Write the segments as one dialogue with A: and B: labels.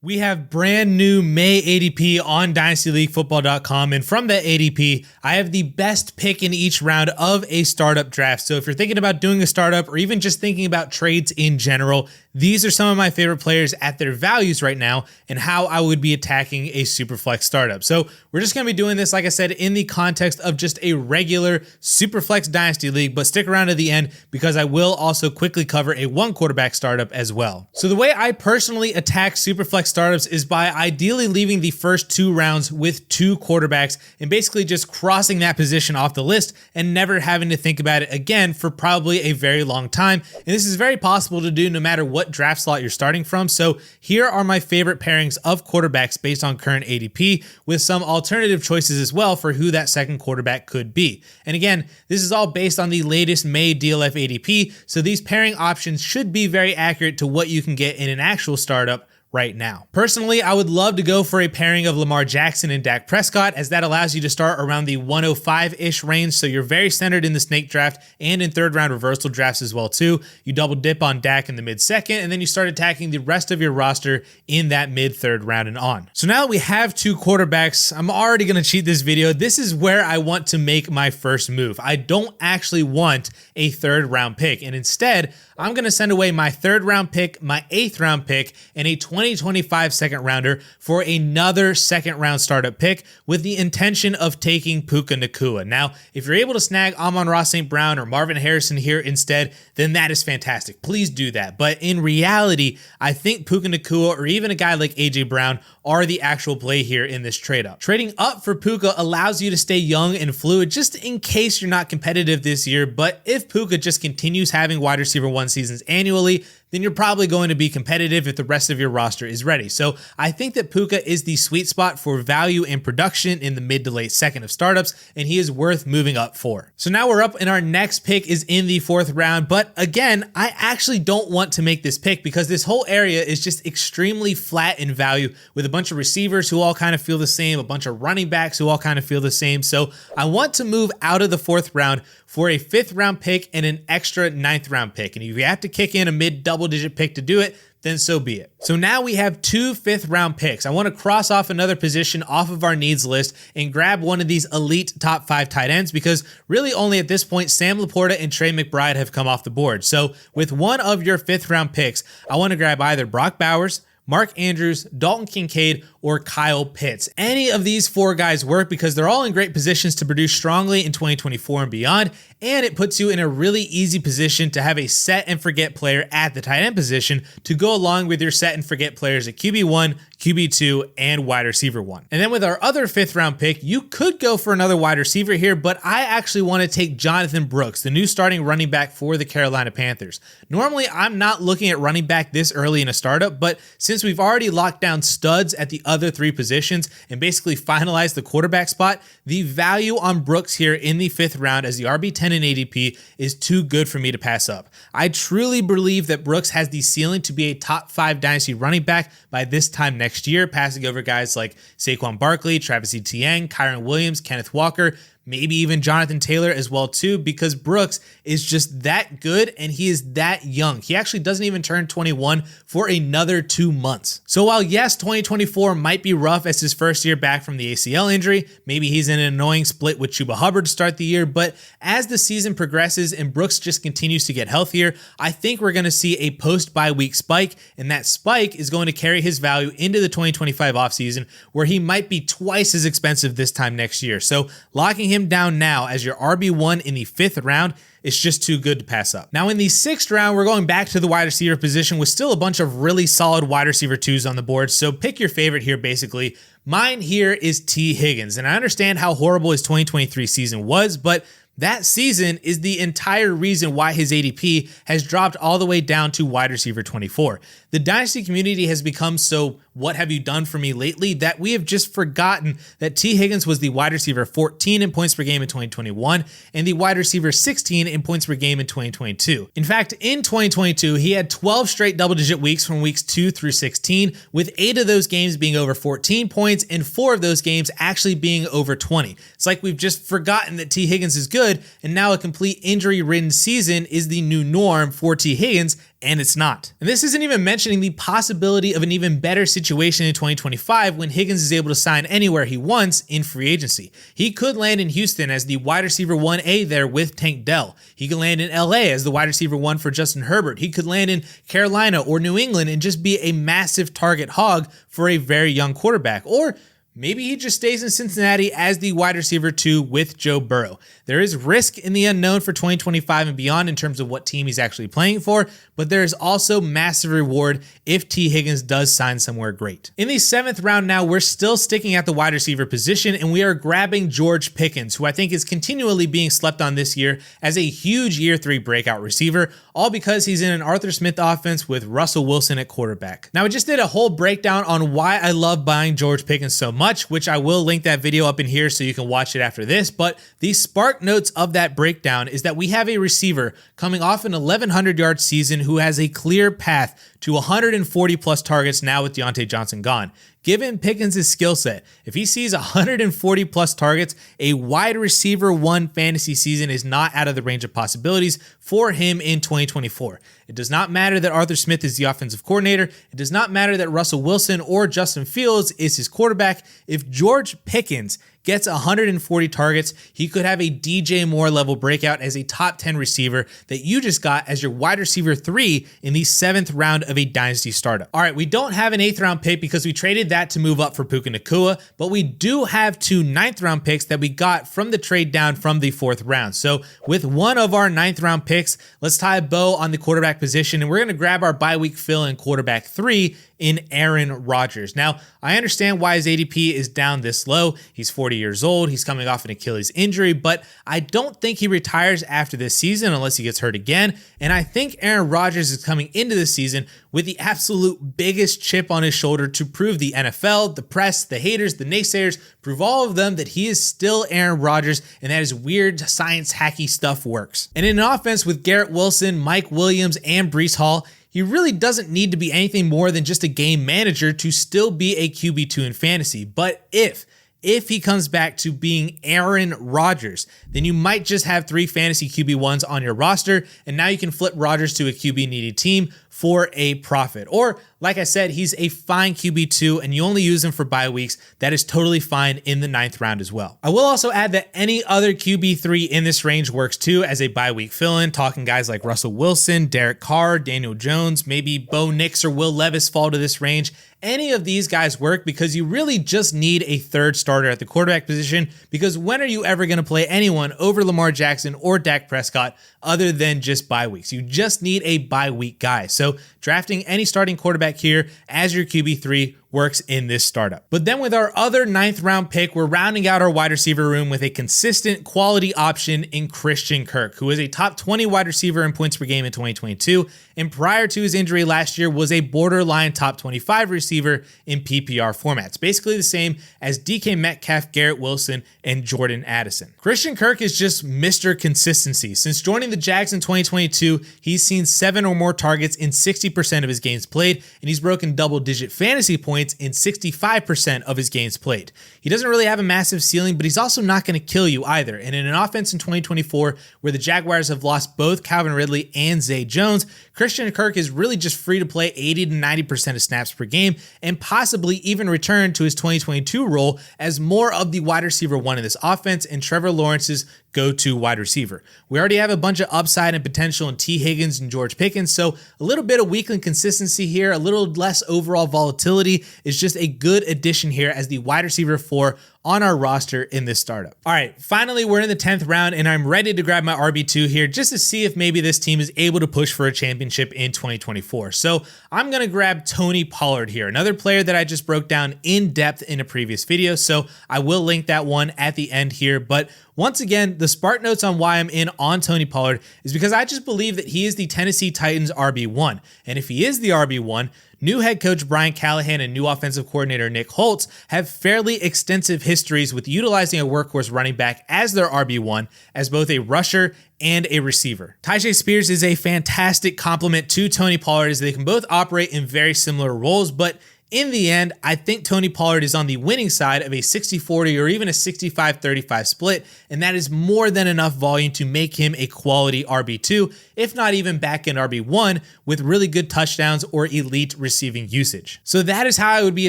A: We have brand new May ADP on dynastyleaguefootball.com, and from that ADP, I have the best pick in each round of a startup draft. So if you're thinking about doing a startup or even just thinking about trades in general, these are some of my favorite players at their values right now and how I would be attacking a Superflex startup. So we're just going to be doing this, like I said, in the context of just a regular Superflex Dynasty League, but stick around to the end because I will also quickly cover a one quarterback startup as well. So the way I personally attack Superflex startups is by ideally leaving the first two rounds with two quarterbacks and basically just crossing that position off the list and never having to think about it again for probably a very long time. And this is very possible to do no matter what draft slot you're starting from. So here are my favorite pairings of quarterbacks based on current ADP with some alternative choices as well for who that second quarterback could be. And again, this is all based on the latest May DLF ADP. So these pairing options should be very accurate to what you can get in an actual startup right now. Personally, I would love to go for a pairing of Lamar Jackson and Dak Prescott, as that allows you to start around the 105-ish range, so you're very centered in the snake draft and in third round reversal drafts as well too. You double dip on Dak in the mid-second, and then you start attacking the rest of your roster in that mid-third round and on. So now that we have two quarterbacks, I'm already going to cheat this video. This is where I want to make my first move. I don't actually want a third round pick, and instead, I'm going to send away my third round pick, my 8th round pick, and a 2025 second rounder for another second round startup pick with the intention of taking Puka Nacua. Now, if you're able to snag Amon-Ra St. Brown or Marvin Harrison here instead, then that is fantastic. Please do that. But in reality, I think Puka Nacua or even a guy like AJ Brown are the actual play here in this trade up. Trading up for Puka allows you to stay young and fluid just in case you're not competitive this year. But if Puka just continues having wide receiver one seasons annually, then you're probably going to be competitive if the rest of your roster is ready. So I think that Puka is the sweet spot for value and production in the mid to late second of startups, and he is worth moving up for. So now we're up and our next pick is in the 4th round, but again, I actually don't want to make this pick because this whole area is just extremely flat in value with a bunch of receivers who all kind of feel the same, a bunch of running backs who all kind of feel the same. So I want to move out of the 4th round for a 5th round pick and an extra 9th round pick. And if you have to kick in a mid double-digit pick to do it, then so be it. So now we have two 5th round picks. I want to cross off another position off of our needs list and grab one of these elite top 5 tight ends because really only at this point, Sam Laporta and Trey McBride have come off the board. So with one of your 5th round picks, I want to grab either Brock Bowers, Mark Andrews, Dalton Kincaid, or Kyle Pitts. Any of these 4 guys work because they're all in great positions to produce strongly in 2024 and beyond, and it puts you in a really easy position to have a set and forget player at the tight end position to go along with your set and forget players at QB1, QB2, and wide receiver 1. And then with our other 5th round pick, you could go for another wide receiver here, but I actually want to take Jonathon Brooks, the new starting running back for the Carolina Panthers. Normally, I'm not looking at running back this early in a startup, but since we've already locked down studs at the other 3 positions and basically finalized the quarterback spot, the value on Brooks here in the 5th round as the RB10 in ADP is too good for me to pass up. I truly believe that Brooks has the ceiling to be a top 5 dynasty running back by this time next year, passing over guys like Saquon Barkley, Travis Etienne, Kyron Williams, Kenneth Walker, maybe even Jonathan Taylor as well too, because Brooks is just that good and he is that young. He actually doesn't even turn 21 for another 2 months. So while yes, 2024 might be rough as his first year back from the ACL injury, maybe he's in an annoying split with Chuba Hubbard to start the year, but as the season progresses and Brooks just continues to get healthier, I think we're going to see a post-bye week spike, and that spike is going to carry his value into the 2025 offseason where he might be twice as expensive this time next year. So locking him down now as your RB1 in the 5th round is just too good to pass up. Now in the 6th round, we're going back to the wide receiver position with still a bunch of really solid wide receiver 2s on the board. So pick your favorite here basically. Mine here is T. Higgins, and I understand how horrible his 2023 season was, but that season is the entire reason why his ADP has dropped all the way down to wide receiver 24. The Dynasty community has become so what have you done for me lately that we have just forgotten that T. Higgins was the wide receiver 14 in points per game in 2021 and the wide receiver 16 in points per game in 2022. In fact, in 2022, he had 12 straight double-digit weeks from weeks 2 through 16, with 8 of those games being over 14 points and 4 of those games actually being over 20. It's like we've just forgotten that T. Higgins is good, and now a complete injury-ridden season is the new norm for T. Higgins and it's not. And this isn't even mentioning the possibility of an even better situation in 2025 when Higgins is able to sign anywhere he wants in free agency. He could land in Houston as the wide receiver 1A there with Tank Dell. He could land in LA as the wide receiver 1 for Justin Herbert. He could land in Carolina or New England and just be a massive target hog for a very young quarterback. Or maybe he just stays in Cincinnati as the wide receiver 2 with Joe Burrow. There is risk in the unknown for 2025 and beyond in terms of what team he's actually playing for, but there is also massive reward if T. Higgins does sign somewhere great. In the 7th round now, we're still sticking at the wide receiver position, and we are grabbing George Pickens, who I think is continually being slept on this year as a huge year 3 breakout receiver, all because he's in an Arthur Smith offense with Russell Wilson at quarterback. Now, I just did a whole breakdown on why I love buying George Pickens so much, which I will link that video up in here so you can watch it after this, but the spark notes of that breakdown is that we have a receiver coming off an 1,100-yard season who has a clear path to 140 plus targets now with Deontay Johnson gone. Given Pickens' skill set, if he sees 140 plus targets, a wide receiver 1 fantasy season is not out of the range of possibilities for him in 2024. It does not matter that Arthur Smith is the offensive coordinator. It does not matter that Russell Wilson or Justin Fields is his quarterback. If George Pickens gets 140 targets, he could have a DJ Moore level breakout as a top 10 receiver that you just got as your wide receiver 3 in the 7th round of a Dynasty startup. All right, we don't have an 8th round pick because we traded that to move up for Puka Nacua, but we do have 2 9th round picks that we got from the trade down from the 4th round. So with one of our 9th round picks, let's tie a bow on the quarterback position, and we're going to grab our bye week fill in quarterback 3 in Aaron Rodgers. Now, I understand why his ADP is down this low. He's 40 years old. He's coming off an Achilles injury, but I don't think he retires after this season unless he gets hurt again. And I think Aaron Rodgers is coming into the season with the absolute biggest chip on his shoulder to prove the NFL, the press, the haters, the naysayers, prove all of them that he is still Aaron Rodgers and that his weird science hacky stuff works. And in an offense with Garrett Wilson, Mike Williams, and Breece Hall, he really doesn't need to be anything more than just a game manager to still be a QB2 in fantasy. But if he comes back to being Aaron Rodgers, then you might just have 3 fantasy QB1s on your roster, and now you can flip Rodgers to a QB-needy team for a profit. Or, like I said, he's a fine QB2, and you only use him for bye weeks. That is totally fine in the 9th round as well. I will also add that any other QB3 in this range works too as a bye week fill-in, talking guys like Russell Wilson, Derek Carr, Daniel Jones, maybe Bo Nix or Will Levis fall to this range. Any of these guys work because you really just need a 3rd starter at the quarterback position, because when are you ever going to play anyone over Lamar Jackson or Dak Prescott other than just bye weeks? You just need a bye week guy. So drafting any starting quarterback here as your QB3 works in this startup. But then with our other 9th round pick, we're rounding out our wide receiver room with a consistent quality option in Christian Kirk, who is a top 20 wide receiver in points per game in 2022, and prior to his injury last year was a borderline top 25 receiver in PPR formats, basically the same as DK Metcalf, Garrett Wilson, and Jordan Addison. Christian Kirk is just Mr. Consistency. Since joining the Jags in 2022, he's seen 7 or more targets in 60% of his games played, and he's broken double-digit fantasy points in 65% of his games played. He doesn't really have a massive ceiling, but he's also not going to kill you either. And in an offense in 2024 where the Jaguars have lost both Calvin Ridley and Zay Jones, Christian Kirk is really just free to play 80 to 90% of snaps per game and possibly even return to his 2022 role as more of the wide receiver 1 in this offense and Trevor Lawrence's go-to wide receiver. We already have a bunch of upside and potential in T. Higgins and George Pickens, so a little bit of weekly consistency here, a little less overall volatility is just a good addition here as the wide receiver 4 on our roster in this startup. All right, finally, we're in the 10th round, and I'm ready to grab my RB2 here just to see if maybe this team is able to push for a championship in 2024. So I'm going to grab Tony Pollard here, another player that I just broke down in depth in a previous video, so I will link that one at the end here. But once again, the spark notes on why I'm in on Tony Pollard is because I just believe that he is the Tennessee Titans RB1. And if he is the RB1, new head coach Brian Callahan and new offensive coordinator Nick Holtz have fairly extensive histories with utilizing a workhorse running back as their RB1 as both a rusher and a receiver. Tyjae Spears is a fantastic complement to Tony Pollard as they can both operate in very similar roles, but In the end, I think Tony Pollard is on the winning side of a 60-40 or even a 65-35 split, and that is more than enough volume to make him a quality RB2, if not even back-end RB1, with really good touchdowns or elite receiving usage. So that is how I would be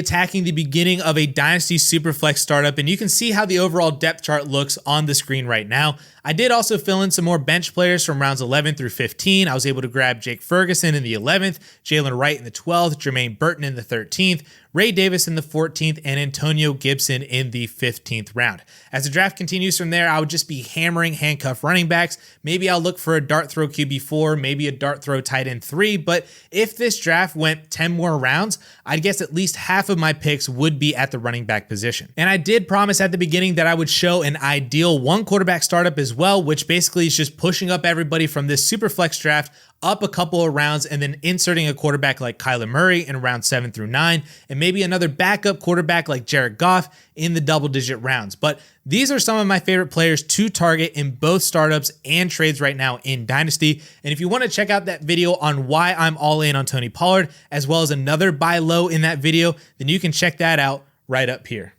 A: attacking the beginning of a Dynasty Superflex startup, and you can see how the overall depth chart looks on the screen right now. I did also fill in some more bench players from rounds 11 through 15. I was able to grab Jake Ferguson in the 11th, Jalen Wright in the 12th, Jermaine Burton in the 13th, Ray Davis in the 14th, and Antonio Gibson in the 15th round. As the draft continues from there, I would just be hammering handcuff running backs. Maybe I'll look for a dart throw QB4, maybe a dart throw tight end 3, but if this draft went 10 more rounds, I'd guess at least half of my picks would be at the running back position. And I did promise at the beginning that I would show an ideal one quarterback startup as well, which basically is just pushing up everybody from this Superflex draft up a couple of rounds and then inserting a quarterback like Kyler Murray in round 7 through 9, and maybe another backup quarterback like Jared Goff in the double-digit rounds. But these are some of my favorite players to target in both startups and trades right now in Dynasty. And if you want to check out that video on why I'm all in on Tony Pollard, as well as another buy low in that video, then you can check that out right up here.